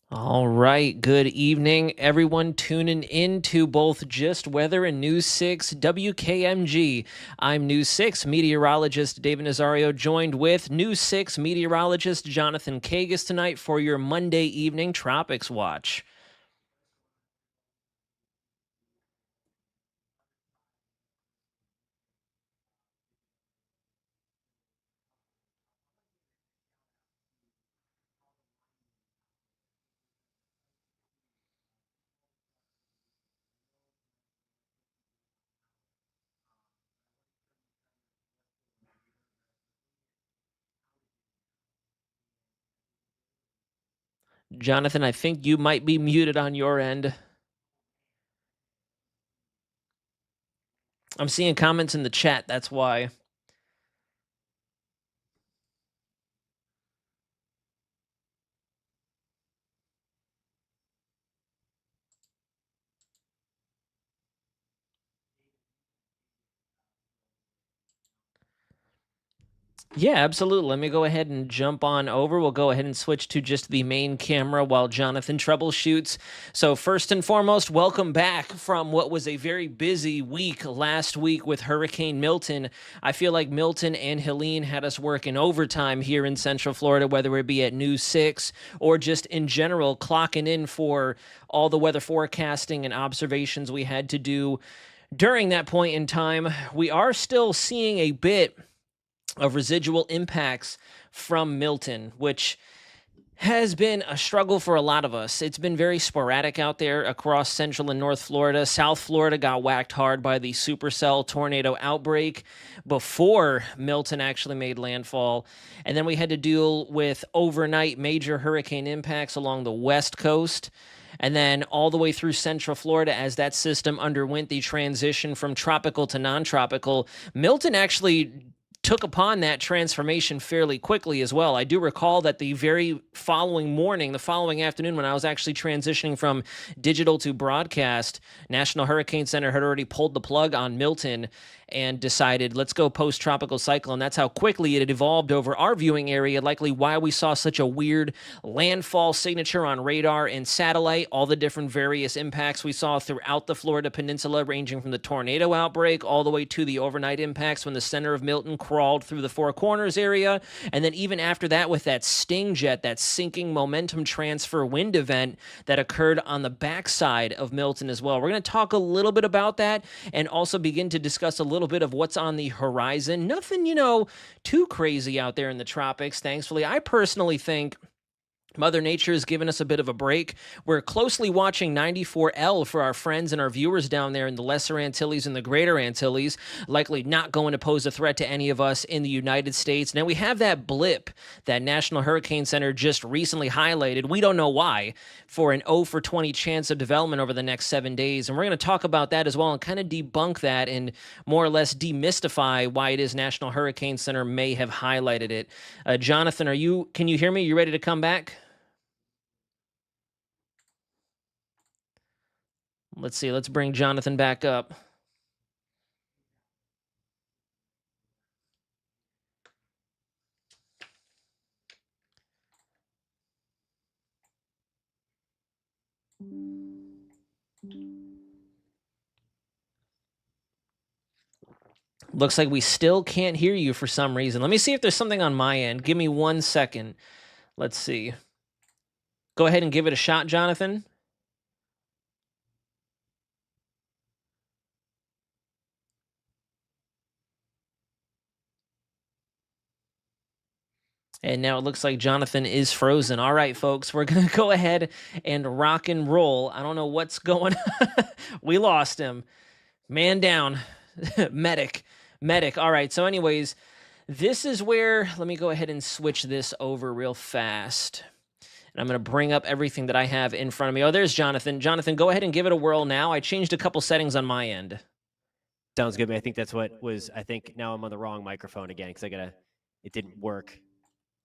All right. Good evening, everyone tuning in to both Just Weather and News 6 WKMG. I'm News 6 meteorologist David Nazario, joined with News 6 meteorologist Jonathan Kagas tonight for your Monday evening Tropics Watch. Jonathan, I think you might be muted on your end. I'm seeing comments in the chat, that's why. Yeah, absolutely. Let me go ahead and jump on over. We'll go ahead and switch to just the main camera while Jonathan troubleshoots. So, first and foremost, welcome back from what was a very busy week last week with Hurricane Milton. I feel like Milton and Helene had us working overtime here in Central Florida, whether it be at News 6 or just in general, clocking in for all the weather forecasting and observations we had to do during that point in time. We are still seeing a bit of residual impacts from Milton, which has been a struggle for a lot of us. It's been very sporadic out there across Central and North Florida. South Florida got whacked hard by the supercell tornado outbreak before Milton actually made landfall. And then we had to deal with overnight major hurricane impacts along the West Coast. And then all the way through Central Florida as that system underwent the transition from tropical to non-tropical. Milton actually took upon that transformation fairly quickly as well. I do recall that the very following morning, the following afternoon, when I was actually transitioning from digital to broadcast, National Hurricane Center had already pulled the plug on Milton and decided, let's go post-tropical cyclone. That's how quickly it had evolved over our viewing area, likely why we saw such a weird landfall signature on radar and satellite, all the different various impacts we saw throughout the Florida peninsula, ranging from the tornado outbreak all the way to the overnight impacts when the center of Milton crawled through the Four Corners area. And then even after that, with that sting jet, that sinking momentum transfer wind event that occurred on the backside of Milton as well. We're going to talk a little bit about that and also begin to discuss a little bit of what's on the horizon. Nothing, too crazy out there in the tropics, thankfully. I personally think Mother Nature has given us a bit of a break. We're closely watching 94L for our friends and our viewers down there in the Lesser Antilles and the Greater Antilles, likely not going to pose a threat to any of us in the United States. Now, we have that blip that National Hurricane Center just recently highlighted. We don't know why, for an 0 for 20 chance of development over the next 7 days. And we're going to talk about that as well and kind of debunk that and more or less demystify why it is National Hurricane Center may have highlighted it. Jonathan, can you hear me? You ready to come back? Let's see. Let's bring Jonathan back up. Looks like we still can't hear you for some reason. Let me see if there's something on my end. Give me 1 second. Let's see. Go ahead and give it a shot, Jonathan. And now it looks like Jonathan is frozen. All right, folks, we're going to go ahead and rock and roll. I don't know what's going on. We lost him. Man down. Medic. All right, so anyways, this is where, let me go ahead and switch this over real fast. And I'm going to bring up everything that I have in front of me. Oh, there's Jonathan. Jonathan, go ahead and give it a whirl now. I changed a couple settings on my end. Sounds good, man. I think that's what was, I think now I'm on the wrong microphone again because it didn't work.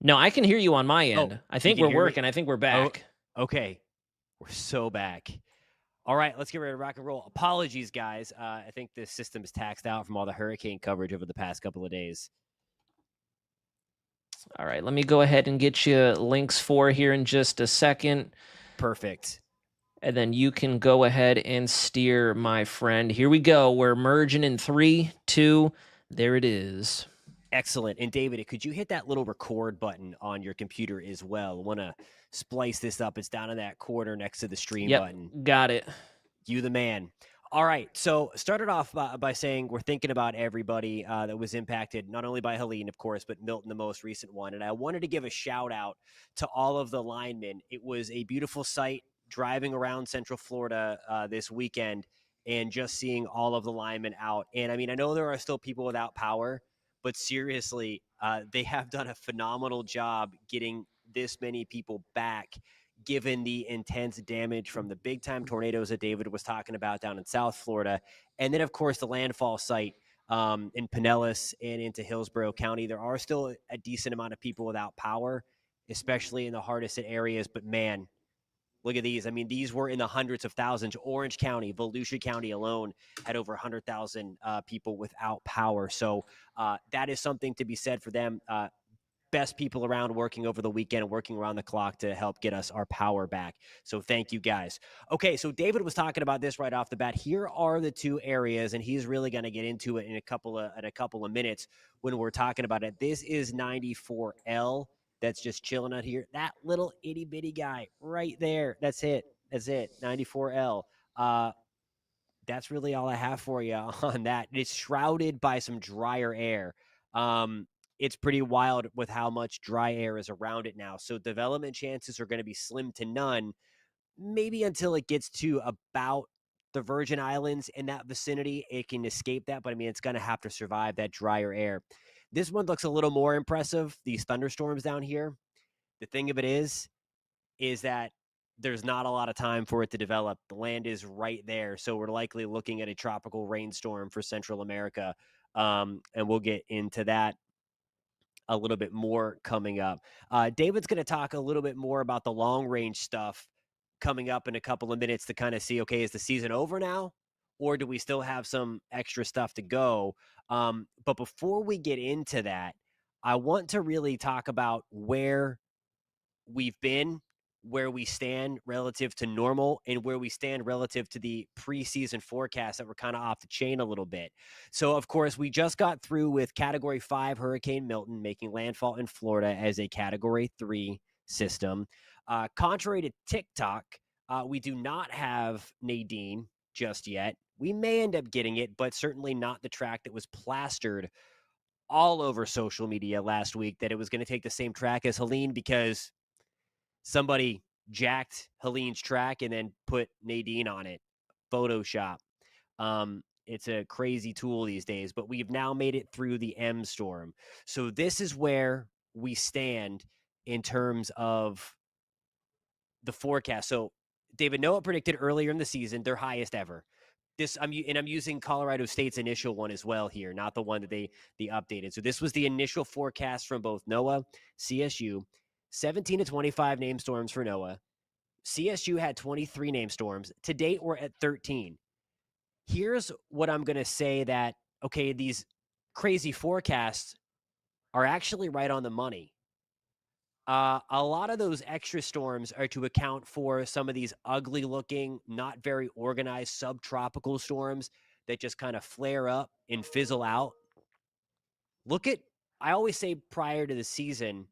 No, I can hear you on my end. I think we're working. I think we're back. Oh, okay. We're so back. All right, let's get ready to rock and roll. Apologies, guys. I think the system is taxed out from all the hurricane coverage over the past couple of days. All right, let me go ahead and get you links for here in just a second. Perfect. And then you can go ahead and steer, my friend. Here we go. We're merging in 3, 2. There it is. Excellent. And David, could you hit that little record button on your computer as well? Want to splice this up? It's down in that corner next to the stream Yep, button. got it. You the man. All right. So started off by saying we're thinking about everybody that was impacted, not only by Helene, of course, but Milton, the most recent one. And I wanted to give a shout out to all of the linemen. It was a beautiful sight driving around Central Florida this weekend and just seeing all of the linemen out. And I mean, I know there are still people without power, but seriously, they have done a phenomenal job getting this many people back, given the intense damage from the big time tornadoes that David was talking about down in South Florida. And then, of course, the landfall site in Pinellas and into Hillsborough County. There are still a decent amount of people without power, especially in the hardest hit areas. But man, look at these. I mean, these were in the hundreds of thousands. Orange County, Volusia County alone had over 100,000 people without power. So that is something to be said for them. Best people around working over the weekend and working around the clock to help get us our power back. So thank you guys. Okay, so David was talking about this right off the bat. Here are the two areas, and he's really going to get into it in a couple of minutes when we're talking about it. This is 94L that's just chilling out here. That little itty bitty guy right there. That's it. 94L. That's really all I have for you on that. It's shrouded by some drier air. It's pretty wild with how much dry air is around it now. So development chances are going to be slim to none, maybe until it gets to about the Virgin Islands in that vicinity. It can escape that, but I mean, it's going to have to survive that drier air. This one looks a little more impressive, these thunderstorms down here. The thing of it is that there's not a lot of time for it to develop. The land is right there. So we're likely looking at a tropical rainstorm for Central America. And we'll get into that a little bit more coming up. David's going to talk a little bit more about the long range stuff coming up in a couple of minutes to kind of see, okay, is the season over now? Or do we still have some extra stuff to go? But before we get into that, I want to really talk about where we've been, where we stand relative to normal, and where we stand relative to the preseason forecast that were kind of off the chain a little bit. So, of course, we just got through with Category 5 Hurricane Milton making landfall in Florida as a Category 3 system. Contrary to TikTok, we do not have Nadine just yet. We may end up getting it, but certainly not the track that was plastered all over social media last week, that it was going to take the same track as Helene because somebody jacked Helene's track and then put Nadine on it. Photoshop. It's a crazy tool these days, but we've now made it through the M storm. So this is where we stand in terms of the forecast. So David, NOAA predicted earlier in the season their highest ever. I'm using Colorado State's initial one as well here, not the one that they updated. So this was the initial forecast from both NOAA, CSU. 17 to 25 named storms for NOAA. CSU had 23 named storms. To date, we're at 13. Here's what I'm going to say that, okay, these crazy forecasts are actually right on the money. A lot of those extra storms are to account for some of these ugly looking, not very organized subtropical storms that just kind of flare up and fizzle out. I always say prior to the season,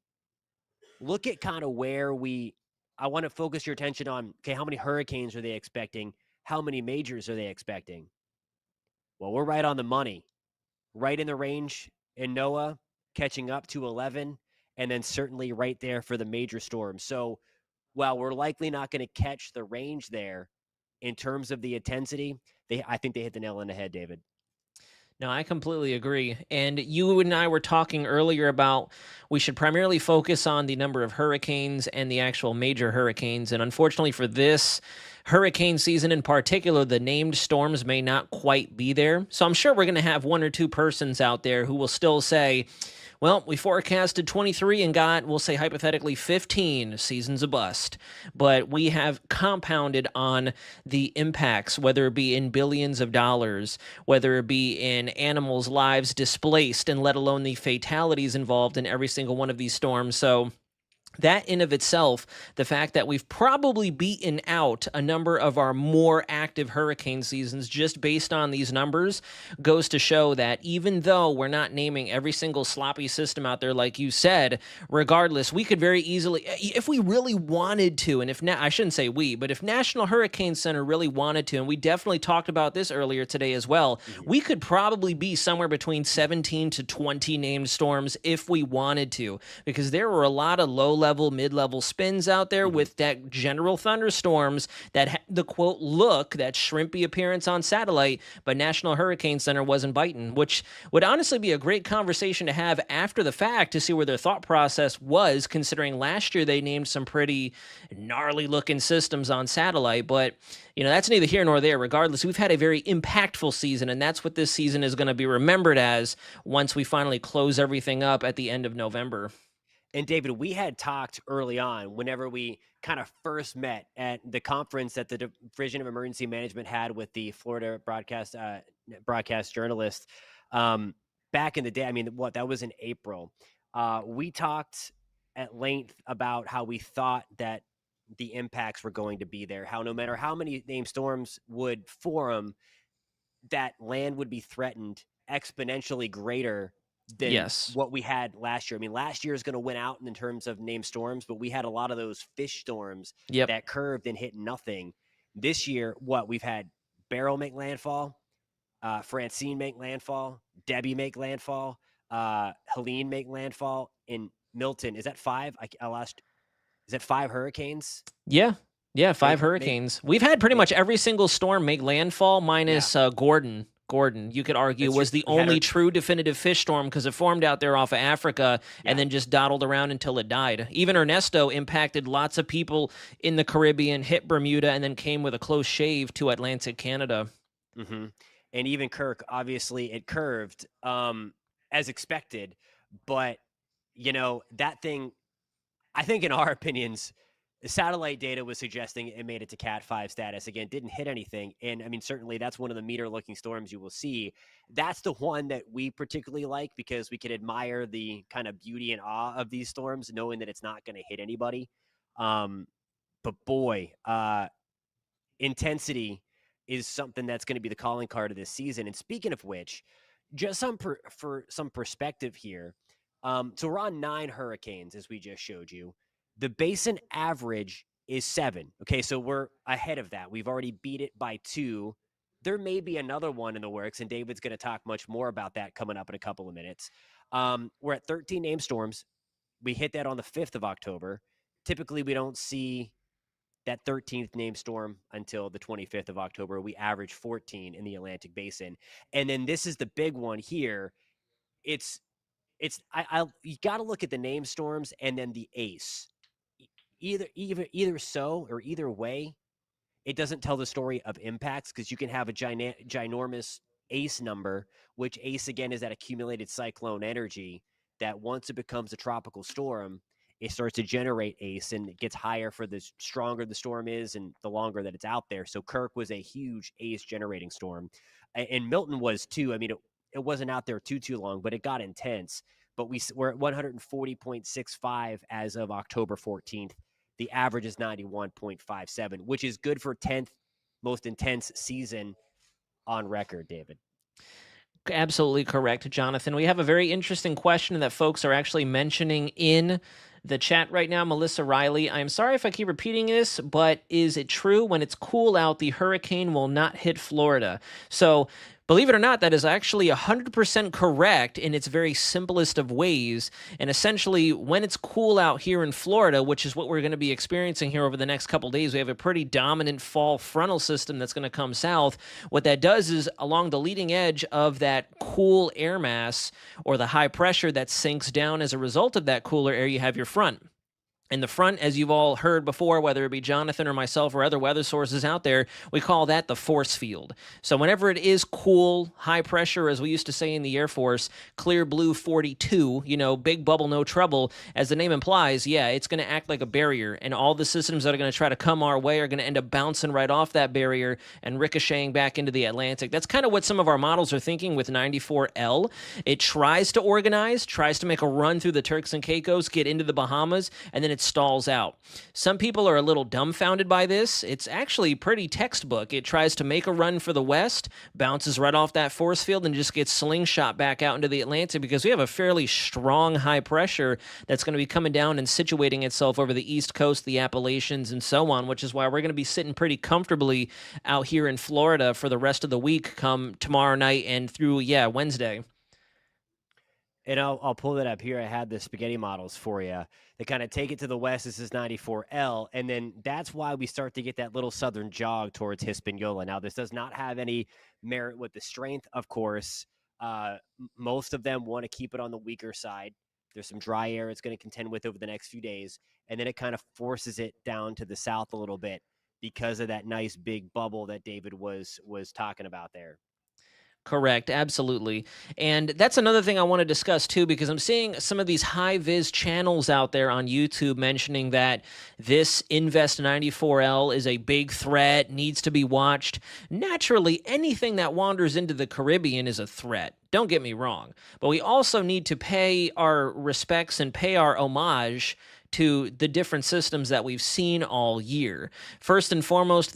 look at kind of where I want to focus your attention on, okay, how many hurricanes are they expecting? How many majors are they expecting? Well, we're right on the money, right in the range in NOAA, catching up to 11, and then certainly right there for the major storms. So while we're likely not going to catch the range there in terms of the intensity, I think they hit the nail on the head, David. No, I completely agree. And you and I were talking earlier about we should primarily focus on the number of hurricanes and the actual major hurricanes. And unfortunately for this hurricane season in particular, the named storms may not quite be there. So I'm sure we're going to have one or two persons out there who will still say, well, we forecasted 23 and got, we'll say hypothetically 15. Season's a bust. But we have compounded on the impacts, whether it be in billions of dollars, whether it be in animals' lives displaced, and let alone the fatalities involved in every single one of these storms. So That in of itself, the fact that we've probably beaten out a number of our more active hurricane seasons just based on these numbers goes to show that even though we're not naming every single sloppy system out there, like you said, regardless, we could very easily, if we really wanted to, and I shouldn't say we, but if National Hurricane Center really wanted to, and we definitely talked about this earlier today as well, we could probably be somewhere between 17 to 20 named storms if we wanted to, because there were a lot of low-level, mid-level spins out there with that general thunderstorms that had the quote look, that shrimpy appearance on satellite, but National Hurricane Center wasn't biting, which would honestly be a great conversation to have after the fact to see where their thought process was, considering last year they named some pretty gnarly looking systems on satellite. But that's neither here nor there. Regardless, we've had a very impactful season, and that's what this season is going to be remembered as once we finally close everything up at the end of November. And David, we had talked early on whenever we kind of first met at the conference that the Division of Emergency Management had with the Florida broadcast journalists back in the day. I mean, that was in April. We talked at length about how we thought that the impacts were going to be there, how no matter how many named storms would form, that land would be threatened exponentially greater than what we had last year. I mean, last year is going to win out in terms of named storms, but we had a lot of those fish storms that curved and hit nothing. This year, we've had Beryl make landfall, Francine make landfall, Debbie make landfall, Helene make landfall, in Milton. Is that 5? Is that 5 hurricanes? Yeah, 5 hurricanes. We've had pretty much every single storm make landfall minus Gordon. Gordon, you could argue, was the only true definitive fish storm because it formed out there off of Africa and then just dawdled around until it died. Even Ernesto impacted lots of people in the Caribbean, hit Bermuda, and then came with a close shave to Atlantic Canada. Mm-hmm. And even Kirk, obviously, it curved as expected. But, that thing, I think in our opinions, the satellite data was suggesting it made it to Cat 5 status. Again, didn't hit anything. And, I mean, certainly that's one of the meter-looking storms you will see. That's the one that we particularly like because we can admire the kind of beauty and awe of these storms, knowing that it's not going to hit anybody. But, boy, intensity is something that's going to be the calling card of this season. And speaking of which, just for some perspective here, so we're on 9 hurricanes, as we just showed you. The basin average is 7. Okay, so we're ahead of that. We've already beat it by 2. There may be another one in the works, and David's going to talk much more about that coming up in a couple of minutes. We're at 13 named storms. We hit that on the 5th of October. Typically, we don't see that 13th named storm until the 25th of October. We average 14 in the Atlantic Basin. And then this is the big one here. You got to look at the named storms and then the ACE. Either so or either way, it doesn't tell the story of impacts because you can have a ginormous ACE number, which ACE again is that accumulated cyclone energy that once it becomes a tropical storm, it starts to generate ACE and it gets higher for the stronger the storm is and the longer that it's out there. So Kirk was a huge ACE generating storm, and Milton was too. I mean, it wasn't out there too long, but it got intense. But we're at 140.65 as of October 14th. The average is 91.57, which is good for 10th most intense season on record, David. Absolutely correct, Jonathan. We have a very interesting question that folks are actually mentioning in the chat right now. Melissa Riley, I'm sorry if I keep repeating this, but is it true when it's cool out, the hurricane will not hit Florida? So believe it or not, that is actually 100% correct in its very simplest of ways. And essentially, when it's cool out here in Florida, which is what we're going to be experiencing here over the next couple days, we have a pretty dominant fall frontal system that's going to come south. What that does is along the leading edge of that cool air mass or the high pressure that sinks down as a result of that cooler air, you have your front. In the front, as you've all heard before, whether it be Jonathan or myself or other weather sources out there, we call that the force field. So whenever it is cool, high pressure, as we used to say in the Air Force, clear blue 42, big bubble, no trouble, as the name implies, it's going to act like a barrier. And all the systems that are going to try to come our way are going to end up bouncing right off that barrier and ricocheting back into the Atlantic. That's kind of what some of our models are thinking with 94L. It tries to organize, tries to make a run through the Turks and Caicos, get into the Bahamas, and then it it stalls out. Some people are a little dumbfounded by this. It's actually pretty textbook. It tries to make a run for the west, bounces right off that force field, and just gets slingshot back out into the Atlantic because we have a fairly strong high pressure that's going to be coming down and situating itself over the East Coast, the Appalachians, and so on, which is why we're going to be sitting pretty comfortably out here in Florida for the rest of the week come tomorrow night and through, Wednesday. And I'll pull that up here. I had the spaghetti models for you. They kind of take it to the west. This is 94L. And then that's why we start to get that little southern jog towards Hispaniola. Now, this does not have any merit with the strength, of course. Most of them want to keep it on the weaker side. There's some dry air it's going to contend with over the next few days. And then it kind of forces it down to the south a little bit because of that nice big bubble that David was talking about there. Correct, absolutely. And that's another thing I want to discuss too, because I'm seeing some of these high vis channels out there on YouTube mentioning that this Invest 94L is a big threat, needs to be watched. Naturally, anything that wanders into the Caribbean is a threat. Don't get me wrong. But we also need to pay our respects and pay our homage to the different systems that we've seen all year. First and foremost,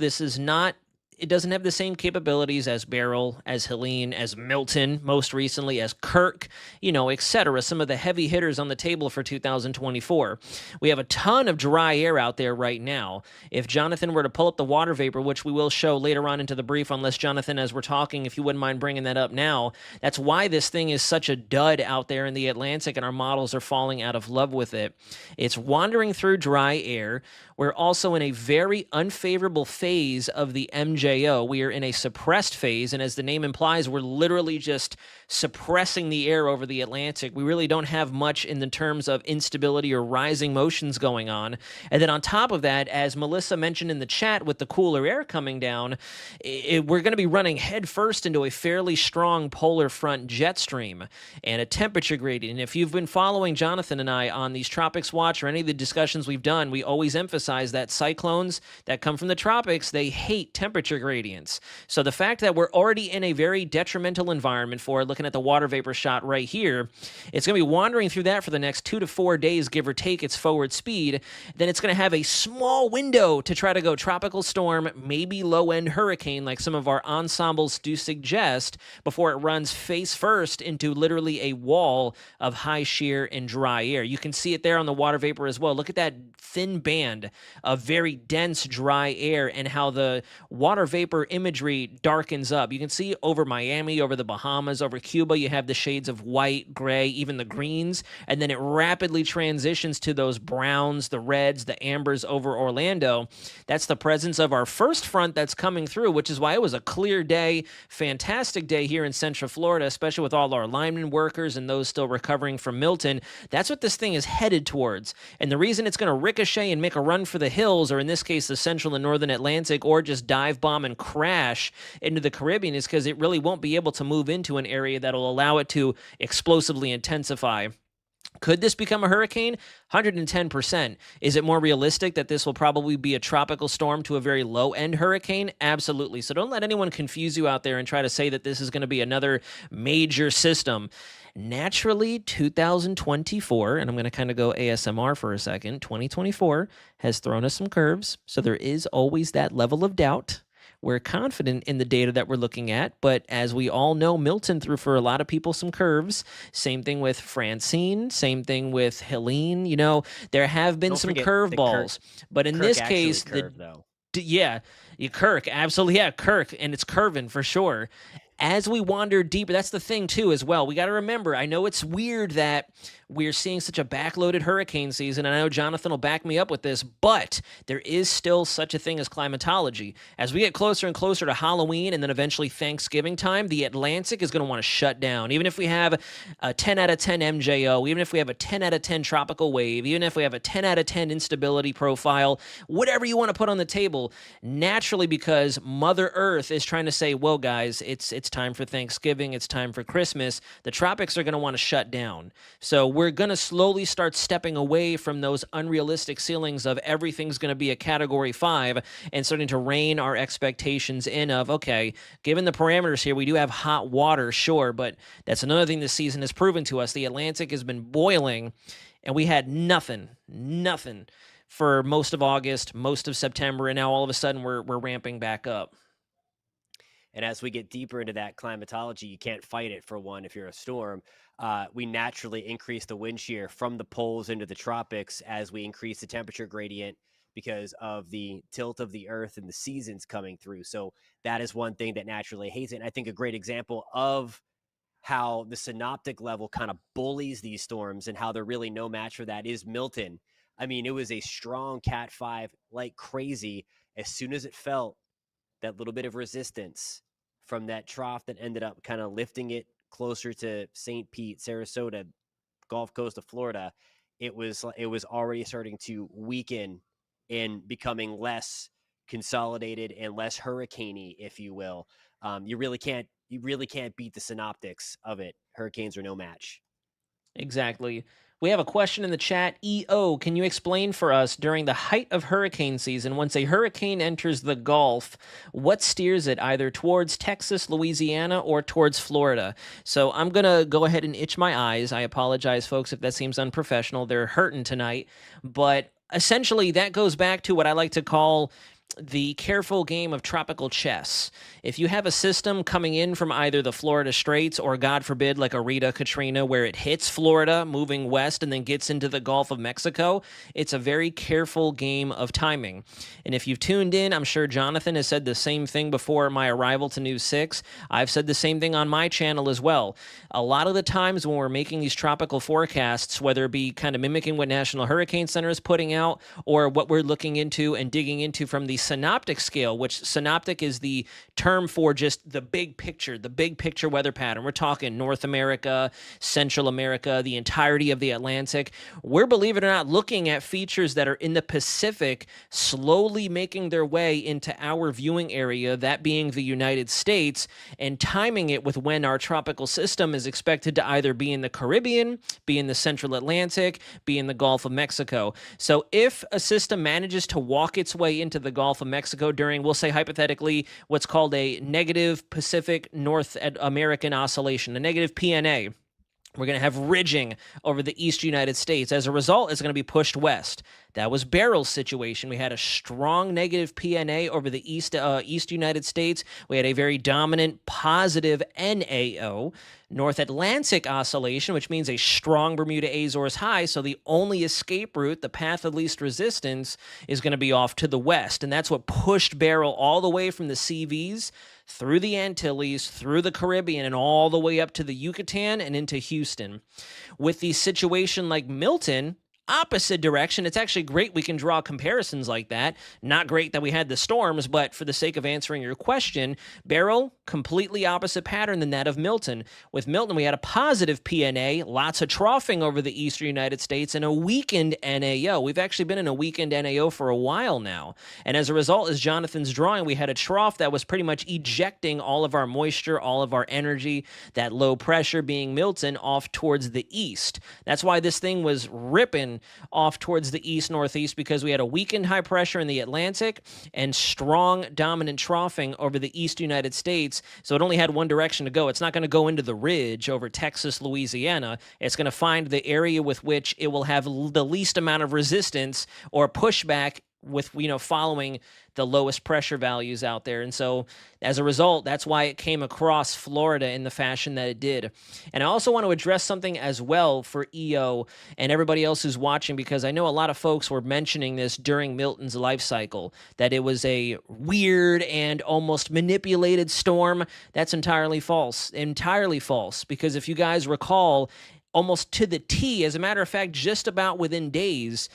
it doesn't have the same capabilities as Beryl, as Helene, as Milton, most recently as Kirk, etc. Some of the heavy hitters on the table for 2024. We have a ton of dry air out there right now. If Jonathan were to pull up the water vapor, which we will show later on into the brief, unless Jonathan, as we're talking, if you wouldn't mind bringing that up now, that's why this thing is such a dud out there in the Atlantic and our models are falling out of love with it. It's wandering through dry air. We're also in a very unfavorable phase of the MJO. We are in a suppressed phase, and as the name implies, we're literally just suppressing the air over the Atlantic. We really don't have much in the terms of instability or rising motions going on. And then on top of that, as Melissa mentioned in the chat with the cooler air coming down, we're going to be running headfirst into a fairly strong polar front jet stream and a temperature gradient. And if you've been following Jonathan and I on these Tropics Watch or any of the discussions we've done, we always emphasize that cyclones that come from the tropics, they hate temperature gradients. So the fact that we're already in a very detrimental environment for it, looking at the water vapor shot right here, it's going to be wandering through that for the next 2 to 4 days, give or take its forward speed. Then it's going to have a small window to try to go tropical storm, maybe low-end hurricane, like some of our ensembles do suggest, before it runs face first into literally a wall of high shear and dry air. You can see it there on the water vapor as well. Look at that thin band of very dense dry air and how the water vapor imagery darkens up. You can see over Miami, over the Bahamas, over Cuba, you have the shades of white, gray, even the greens, and then it rapidly transitions to those browns, the reds, the ambers over Orlando. That's the presence of our first front that's coming through, which is why it was a clear day, fantastic day here in Central Florida, especially with all our lineman workers and those still recovering from Milton. That's what this thing is headed towards. And the reason it's going to ricochet and make a run for the hills, or in this case, the central and northern Atlantic, or just dive bomb and crash into the Caribbean, is because it really won't be able to move into an area that'll allow it to explosively intensify. Could this become a hurricane? 110%. Is it more realistic that this will probably be a tropical storm to a very low-end hurricane? Absolutely. So don't let anyone confuse you out there and try to say that this is going to be another major system. Naturally, 2024, and I'm going to kind of go ASMR for a second, 2024 has thrown us some curves, so there is always that level of doubt. We're confident in the data that we're looking at, but as we all know, Milton threw for a lot of people some curves. Same thing with Francine, same thing with Helene. There have been some curveballs, but in this case, Kirk, absolutely, Kirk, and it's curving for sure. As we wander deeper, that's the thing too as well. We got to remember, I know it's weird that we're seeing such a backloaded hurricane season, and I know Jonathan will back me up with this, but there is still such a thing as climatology. As we get closer and closer to Halloween and then eventually Thanksgiving time, the Atlantic is going to want to shut down. Even if we have a 10 out of 10 MJO, even if we have a 10 out of 10 tropical wave, even if we have a 10 out of 10 instability profile, whatever you want to put on the table, naturally, because Mother Earth is trying to say, well, guys, it's time for Thanksgiving, it's time for Christmas, the tropics are going to want to shut down. So we're going to slowly start stepping away from those unrealistic ceilings of everything's going to be a Category 5 and starting to rein our expectations in of, okay, given the parameters here, we do have hot water, sure, but that's another thing this season has proven to us. The Atlantic has been boiling. And we had nothing for most of August, most of September, and now all of a sudden we're ramping back up. And as we get deeper into that climatology, you can't fight it for one if you're a storm. We naturally increase the wind shear from the poles into the tropics as we increase the temperature gradient because of the tilt of the earth and the seasons coming through. So that is one thing that naturally hates it. And I think a great example of how the synoptic level kind of bullies these storms and how they're really no match for that is Milton. I mean, it was a strong Cat 5 like crazy. As soon as it felt that little bit of resistance from that trough that ended up kind of lifting it closer to St. Pete, Sarasota, Gulf Coast of Florida, it was already starting to weaken and becoming less consolidated and less hurricaney, if you will. You really can't beat the synoptics of it. Hurricanes are no match. Exactly. We have a question in the chat. EO, can you explain for us during the height of hurricane season, once a hurricane enters the Gulf, what steers it either towards Texas, Louisiana, or towards Florida? So I'm going to go ahead and itch my eyes. I apologize, folks, if that seems unprofessional. They're hurting tonight. But essentially, that goes back to what I like to call the careful game of tropical chess. If you have a system coming in from either the Florida Straits or, God forbid, like a Rita, Katrina, where it hits Florida, moving west, and then gets into the Gulf of Mexico, it's a very careful game of timing. And if you've tuned in, I'm sure Jonathan has said the same thing before my arrival to News 6. I've said the same thing on my channel as well. A lot of the times when we're making these tropical forecasts, whether it be kind of mimicking what National Hurricane Center is putting out or what we're looking into and digging into from the synoptic scale, which synoptic is the term for just the big picture weather pattern. We're talking North America, Central America, the entirety of the Atlantic. We're, believe it or not, looking at features that are in the Pacific slowly making their way into our viewing area, that being the United States, and timing it with when our tropical system is expected to either be in the Caribbean, be in the Central Atlantic, be in the Gulf of Mexico. So if a system manages to walk its way into the Gulf of Mexico during, we'll say hypothetically, what's called a negative Pacific North American oscillation, a negative PNA, we're going to have ridging over the East United States. As a result, it's going to be pushed west. That was Barrel's situation. We had a strong negative PNA over the East United States. We had a very dominant positive NAO, North Atlantic oscillation, which means a strong Bermuda Azores high. So the only escape route, the path of least resistance, is going to be off to the west. And that's what pushed Barrel all the way from the CVs through the Antilles, through the Caribbean, and all the way up to the Yucatan and into Houston. With the situation like Milton, opposite direction. It's actually great we can draw comparisons like that. Not great that we had the storms, but for the sake of answering your question, Beryl, completely opposite pattern than that of Milton. With Milton, we had a positive PNA, lots of troughing over the eastern United States, and a weakened NAO. We've actually been in a weakened NAO for a while now. And as a result, as Jonathan's drawing, we had a trough that was pretty much ejecting all of our moisture, all of our energy, that low pressure being Milton off towards the east. That's why this thing was ripping off towards the east-northeast, because we had a weakened high pressure in the Atlantic and strong dominant troughing over the east United States, so it only had one direction to go. It's not going to go into the ridge over Texas, Louisiana. It's going to find the area with which it will have the least amount of resistance or pushback with, following the lowest pressure values out there. And so as a result, that's why it came across Florida in the fashion that it did. And I also want to address something as well for EO and everybody else who's watching, because I know a lot of folks were mentioning this during Milton's life cycle, that it was a weird and almost manipulated storm. That's entirely false. Entirely false. Because if you guys recall, almost to the T, as a matter of fact, just about within days,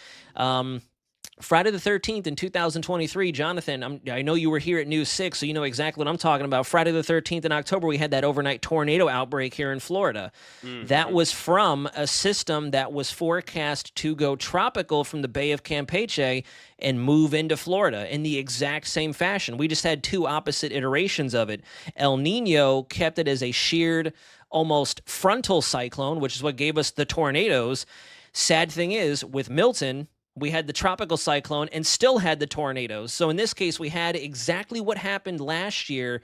Friday the 13th in 2023, Jonathan, I know you were here at News 6, so you know exactly what I'm talking about. Friday the 13th in October, we had that overnight tornado outbreak here in Florida. Mm-hmm. That was from a system that was forecast to go tropical from the Bay of Campeche and move into Florida in the exact same fashion. We just had two opposite iterations of it. El Nino kept it as a sheared, almost frontal cyclone, which is what gave us the tornadoes. Sad thing is, with Milton, we had the tropical cyclone and still had the tornadoes. So in this case, we had exactly what happened last year,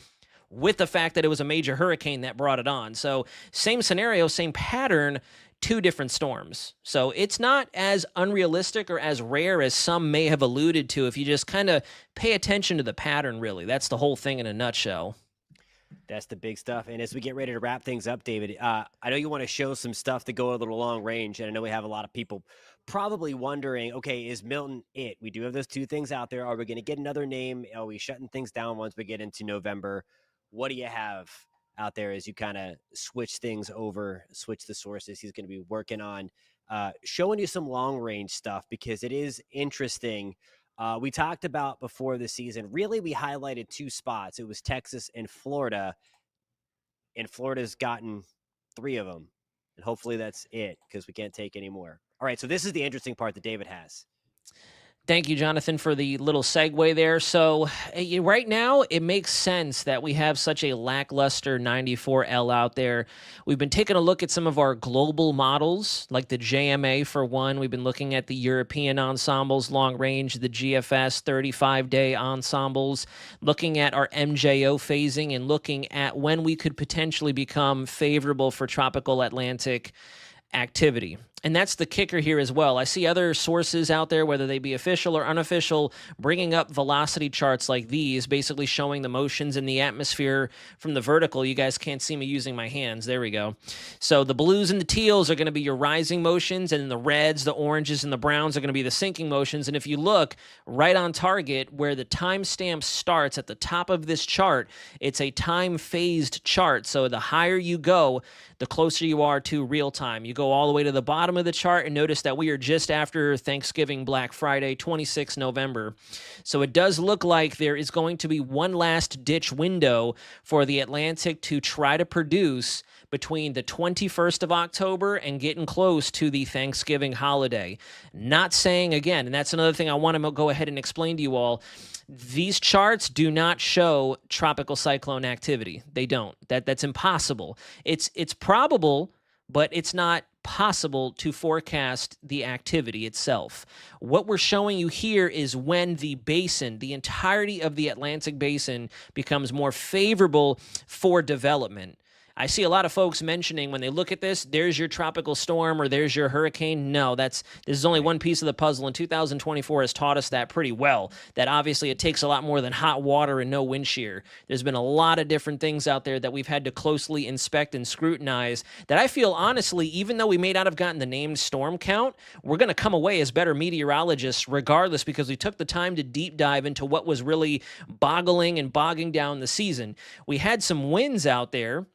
with the fact that it was a major hurricane that brought it on. So same scenario, same pattern, two different storms. So it's not as unrealistic or as rare as some may have alluded to if you just kind of pay attention to the pattern, really. That's the whole thing in a nutshell. That's the big stuff. And as we get ready to wrap things up, David, I know you want to show some stuff to go a little long range. And I know we have a lot of people probably wondering, okay, is Milton it? We do have those two things out there. Are we going to get another name? Are we shutting things down once we get into November? What do you have out there as you kind of switch things over, switch the sources he's going to be working on, showing you some long range stuff because it is interesting. We talked about before the season, really, we highlighted two spots. It was Texas and Florida Florida's gotten 3 of them. And hopefully that's it because we can't take any more. All right, so this is the interesting part that David has. Thank you, Jonathan, for the little segue there. So right now, it makes sense that we have such a lackluster 94L out there. We've been taking a look at some of our global models, like the JMA for one. We've been looking at the European ensembles, long range, the GFS 35-day ensembles, looking at our MJO phasing and looking at when we could potentially become favorable for tropical Atlantic activity. And that's the kicker here as well. I see other sources out there, whether they be official or unofficial, bringing up velocity charts like these, basically showing the motions in the atmosphere from the vertical. You guys can't see me using my hands. There we go. So the blues and the teals are going to be your rising motions, and the reds, the oranges, and the browns are going to be the sinking motions. And if you look right on target where the timestamp starts at the top of this chart, it's a time-phased chart. So the higher you go, the closer you are to real time. You go all the way to the bottom of the chart and notice that we are just after Thanksgiving, Black Friday, 26 November. So it does look like there is going to be one last ditch window for the Atlantic to try to produce between the 21st of October and getting close to the Thanksgiving holiday. Not saying, again, and that's another thing I want to go ahead and explain to you all, these charts do not show tropical cyclone activity. They don't. That's impossible. It's probable, but it's not possible to forecast the activity itself. What we're showing you here is when the basin, the entirety of the Atlantic basin, becomes more favorable for development. I see a lot of folks mentioning when they look at this, there's your tropical storm or there's your hurricane. No, this is only one piece of the puzzle, and 2024 has taught us that pretty well, that obviously it takes a lot more than hot water and no wind shear. There's been a lot of different things out there that we've had to closely inspect and scrutinize that I feel, honestly, even though we may not have gotten the named storm count, we're going to come away as better meteorologists regardless because we took the time to deep dive into what was really boggling and bogging down the season. We had some winds out there.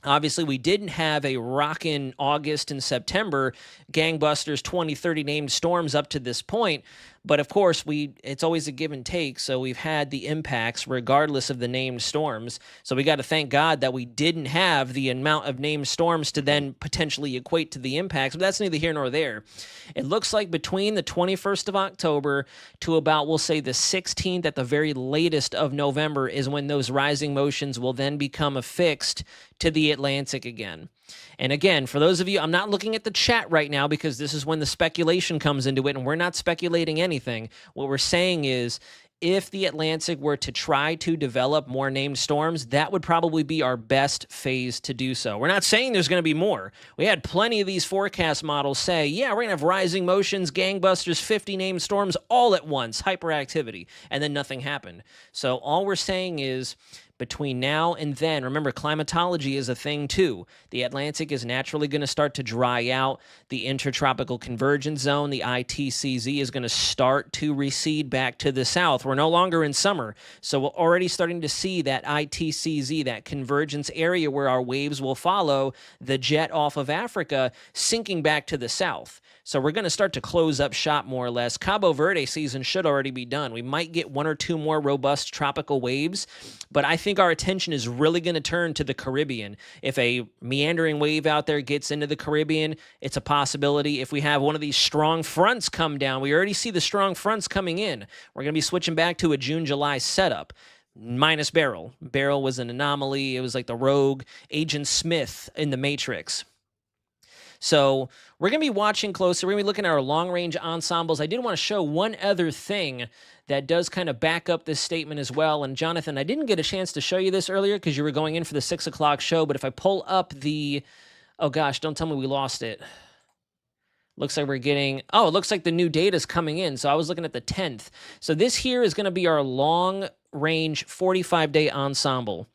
Obviously, we didn't have a rockin' August and September gangbusters 20, 30 named storms up to this point. But of course, it's always a give and take. So we've had the impacts regardless of the named storms. So we got to thank God that we didn't have the amount of named storms to then potentially equate to the impacts. But that's neither here nor there. It looks like between the 21st of October to about, we'll say, the 16th at the very latest of November is when those rising motions will then become affixed to the Atlantic again. And again, for those of you, I'm not looking at the chat right now because this is when the speculation comes into it, and we're not speculating anything. What we're saying is if the Atlantic were to try to develop more named storms, that would probably be our best phase to do so. We're not saying there's going to be more. We had plenty of these forecast models say, yeah, we're going to have rising motions, gangbusters, 50 named storms all at once, hyperactivity, and then nothing happened. So all we're saying is between now and then, remember, climatology is a thing too. The Atlantic is naturally going to start to dry out. The intertropical convergence zone, the ITCZ, is going to start to recede back to the south. We're no longer in summer, so we're already starting to see that ITCZ, that convergence area where our waves will follow the jet off of Africa, sinking back to the south. So we're going to start to close up shop more or less. Cabo Verde season should already be done. We might get 1 or 2 more robust tropical waves, but I think our attention is really going to turn to the Caribbean. If a meandering wave out there gets into the Caribbean, it's a possibility. If we have one of these strong fronts come down, we already see the strong fronts coming in. We're going to be switching back to a June-July setup. Minus Beryl. Beryl was an anomaly. It was like the rogue Agent Smith in the Matrix. So we're going to be watching closer. We're going to be looking at our long-range ensembles. I did want to show one other thing that does kind of back up this statement as well. And Jonathan, I didn't get a chance to show you this earlier because you were going in for the 6 o'clock show, but if I pull up the Oh gosh, don't tell me we lost it. Looks like we're getting, oh, it looks like the new data is coming in. So I was looking at the 10th. So this here is going to be our long range 45-day ensemble.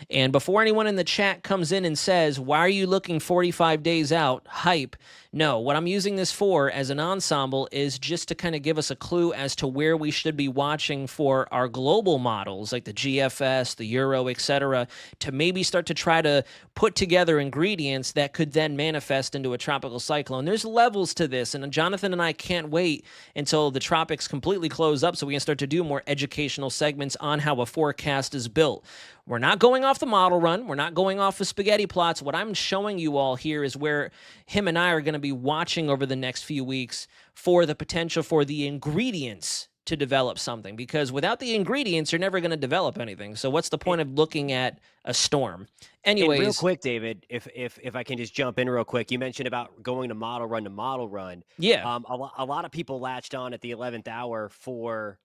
And before anyone in the chat comes in and says, why are you looking 45 days out? Hype. No, what I'm using this for as an ensemble is just to kind of give us a clue as to where we should be watching for our global models like the GFS, the Euro, etc., to maybe start to try to put together ingredients that could then manifest into a tropical cyclone. There's levels to this, and Jonathan and I can't wait until the tropics completely close up so we can start to do more educational segments on how a forecast is built. We're not going off the model run. We're not going off of spaghetti plots. What I'm showing you all here is where him and I are going to be watching over the next few weeks for the potential for the ingredients to develop something. Because without the ingredients, you're never going to develop anything. So what's the point of looking at a storm? Anyways, and real quick, David, if I can just jump in real quick, you mentioned about going to model run. yeah, A lot of people latched on at the 11th hour for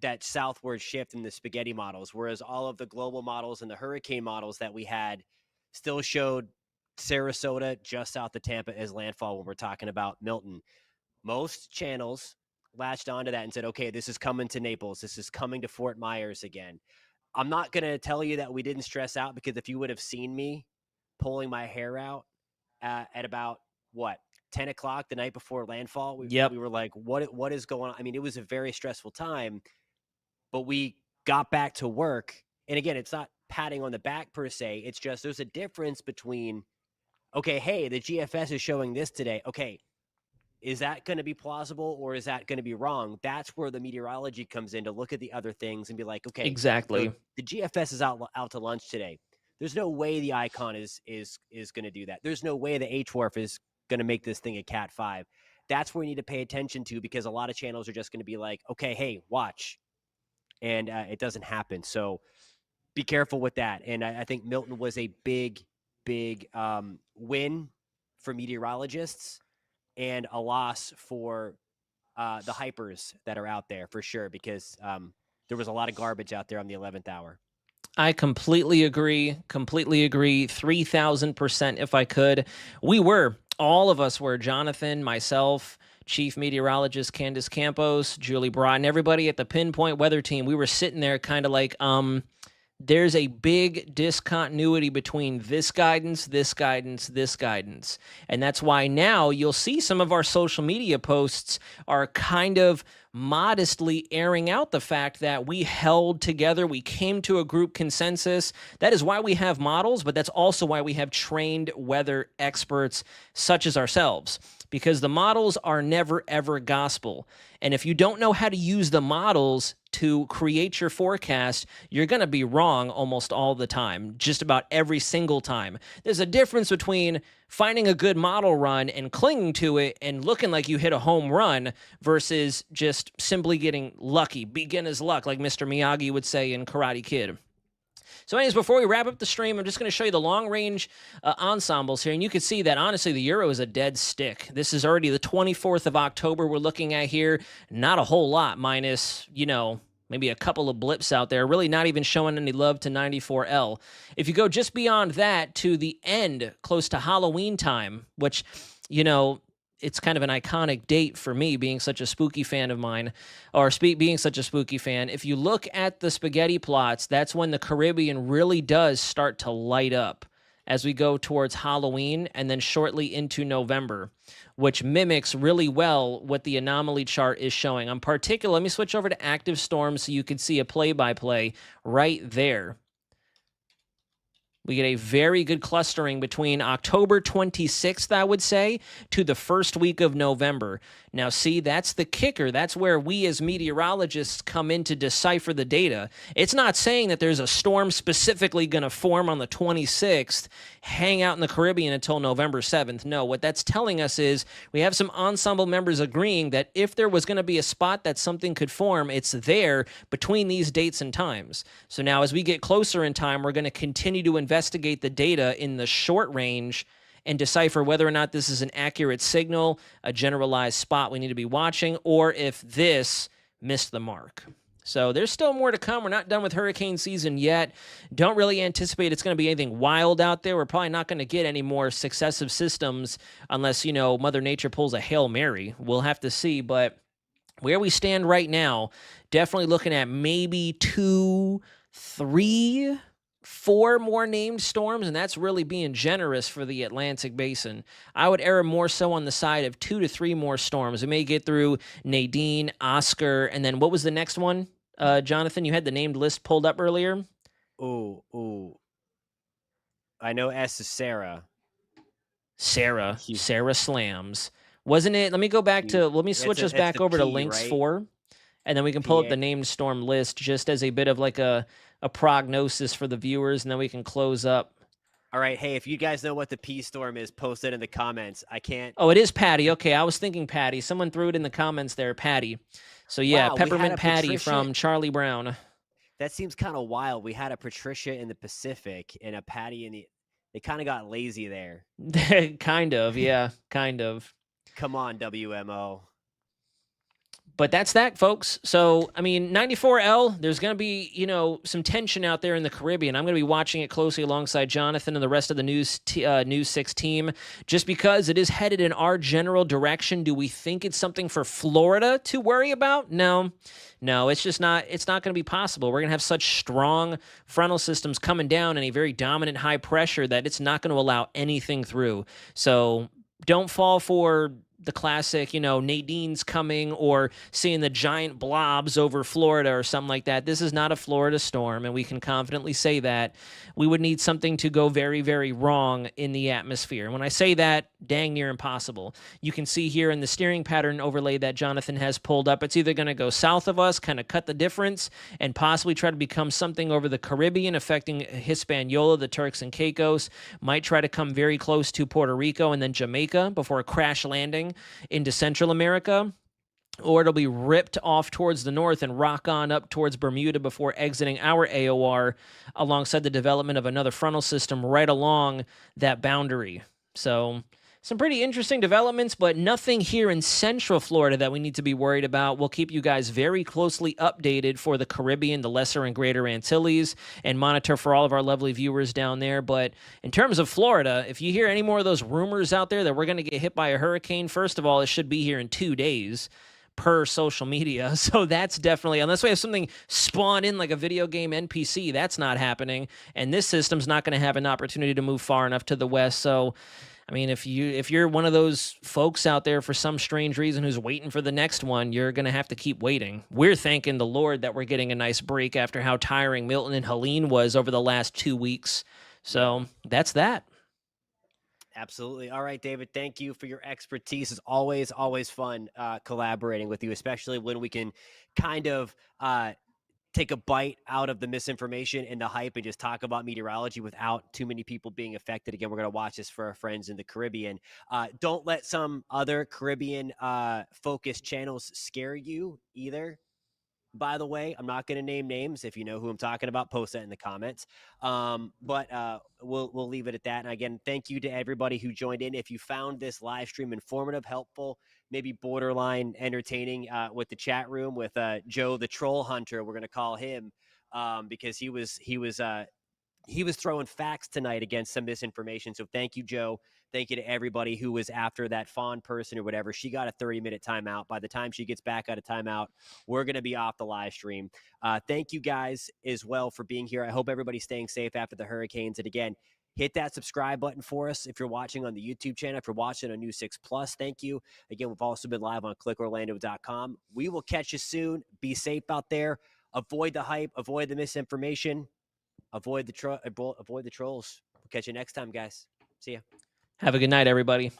that southward shift in the spaghetti models, whereas all of the global models and the hurricane models that we had still showed Sarasota just south of Tampa as landfall when we're talking about Milton. Most channels latched onto that and said, okay, this is coming to Naples. This is coming to Fort Myers again. I'm not going to tell you that we didn't stress out, because if you would have seen me pulling my hair out at about, what, 10 o'clock the night before landfall, we were like, what is going on? I mean, it was a very stressful time. But we got back to work. And again, it's not patting on the back per se. It's just there's a difference between, okay, hey, the GFS is showing this today. Okay, is that going to be plausible or is that going to be wrong? That's where the meteorology comes in to look at the other things and be like, okay, exactly. so the GFS is out to lunch today. There's no way the Icon is going to do that. There's no way the HWARF is going to make this thing a Cat 5. That's where you need to pay attention to, because a lot of channels are just going to be like, okay, hey, watch. And it doesn't happen. So be careful with that. And I think Milton was a big win for meteorologists and a loss for the hypers that are out there for sure, because there was a lot of garbage out there on the 11th hour. I completely agree. 3,000% if I could. All of us were, Jonathan, myself, Chief Meteorologist Candace Campos, Julie Broughton, everybody at the Pinpoint Weather Team. We were sitting there kind of like, there's a big discontinuity between this guidance. And that's why now you'll see some of our social media posts are kind of modestly airing out the fact that we held together. We came to a group consensus. That is why we have models, but that's also why we have trained weather experts such as ourselves, because the models are never, ever gospel. And if you don't know how to use the models to create your forecast, you're going to be wrong almost all the time, just about every single time. There's a difference between finding a good model run and clinging to it and looking like you hit a home run versus just simply getting lucky, beginner's luck, like Mr. Miyagi would say in Karate Kid. So anyways, before we wrap up the stream, I'm just going to show you the long-range ensembles here. And you can see that, honestly, the Euro is a dead stick. This is already the 24th of October we're looking at here. Not a whole lot, minus, maybe a couple of blips out there. Really not even showing any love to 94L. If you go just beyond that to the end, close to Halloween time, which, it's kind of an iconic date for me, being such a spooky fan of mine, or being such a spooky fan. If you look at the spaghetti plots, that's when the Caribbean really does start to light up as we go towards Halloween and then shortly into November, which mimics really well what the anomaly chart is showing. Let me switch over to active storms so you can see a play-by-play right there. We get a very good clustering between October 26th, I would say, to the first week of November. Now, see, that's the kicker. That's where we as meteorologists come in to decipher the data. It's not saying that there's a storm specifically going to form on the 26th, hang out in the Caribbean until November 7th. No, what that's telling us is we have some ensemble members agreeing that if there was going to be a spot that something could form, it's there between these dates and times. So now as we get closer in time, we're going to continue to investigate the data in the short range and decipher whether or not this is an accurate signal, a generalized spot we need to be watching, or if this missed the mark. So there's still more to come. We're not done with hurricane season yet. Don't really anticipate it's going to be anything wild out there. We're probably not going to get any more successive systems unless, Mother Nature pulls a Hail Mary. We'll have to see. But where we stand right now, definitely looking at maybe 2, 3, 4 more named storms, and that's really being generous for the Atlantic Basin. I would err more so on the side of 2 to 3 more storms. We may get through Nadine, Oscar, and then what was the next one? Jonathan, you had the named list pulled up earlier. Ooh. I know S is Sarah. Sarah slams. Wasn't it? Let me go back to, let me switch us back over to links 4, and then we can pull up the named storm list just as a bit of like a prognosis for the viewers, and then we can close up. All right. Hey, if you guys know what the P storm is, post it in the comments. I can't. Oh, it is Patty. Okay, I was thinking Patty. Someone threw it in the comments there, Patty. So yeah, Wow, Peppermint Patty from Charlie Brown. That seems kind of wild. We had a Patricia in the Pacific and a Patty in the. They kind of got lazy there. Kind of, yeah, kind of. Come on, WMO. But that's that, folks. So, I mean, 94L, there's going to be, some tension out there in the Caribbean. I'm going to be watching it closely alongside Jonathan and the rest of the News 6 team, just because it is headed in our general direction. Do we think it's something for Florida to worry about? No, it's just not. It's not going to be possible. We're going to have such strong frontal systems coming down and a very dominant high pressure that it's not going to allow anything through. So don't fall for the classic, Nadine's coming or seeing the giant blobs over Florida or something like that. This is not a Florida storm, and we can confidently say that. We would need something to go very, very wrong in the atmosphere. And when I say that, dang near impossible. You can see here in the steering pattern overlay that Jonathan has pulled up, it's either going to go south of us, kind of cut the difference, and possibly try to become something over the Caribbean, affecting Hispaniola, the Turks and Caicos, might try to come very close to Puerto Rico and then Jamaica before a crash landing into Central America, or it'll be ripped off towards the north and rock on up towards Bermuda before exiting our AOR alongside the development of another frontal system right along that boundary. So some pretty interesting developments, but nothing here in Central Florida that we need to be worried about. We'll keep you guys very closely updated for the Caribbean, the Lesser and Greater Antilles, and monitor for all of our lovely viewers down there. But in terms of Florida, if you hear any more of those rumors out there that we're going to get hit by a hurricane, first of all, it should be here in 2 days per social media. So that's definitely, unless we have something spawn in like a video game NPC, that's not happening. And this system's not going to have an opportunity to move far enough to the west. So I mean, if you're one of those folks out there for some strange reason who's waiting for the next one, you're going to have to keep waiting. We're thanking the Lord that we're getting a nice break after how tiring Milton and Helene was over the last 2 weeks. So that's that. Absolutely. All right, David, thank you for your expertise. It's always fun collaborating with you, especially when we can kind of take a bite out of the misinformation and the hype and just talk about meteorology without too many people being affected. Again, we're going to watch this for our friends in the Caribbean. Don't let some other Caribbean focused channels scare you either. By the way, I'm not going to name names. If you know who I'm talking about, post that in the comments. But we'll leave it at that. And again, thank you to everybody who joined in. If you found this live stream informative, helpful, maybe borderline entertaining with the chat room with Joe the Troll Hunter, we're going to call him because he was throwing facts tonight against some misinformation. So thank you, Joe. Thank you to everybody who was after that fawn person or whatever. She got a 30-minute timeout. By the time she gets back out of timeout, we're going to be off the live stream. Thank you guys as well for being here. I hope everybody's staying safe after the hurricanes. And again, hit that subscribe button for us if you're watching on the YouTube channel. If you're watching on News 6 Plus, thank you. Again, we've also been live on clickorlando.com. We will catch you soon. Be safe out there. Avoid the hype. Avoid the misinformation. Avoid the trolls. We'll catch you next time, guys. See ya. Have a good night, everybody.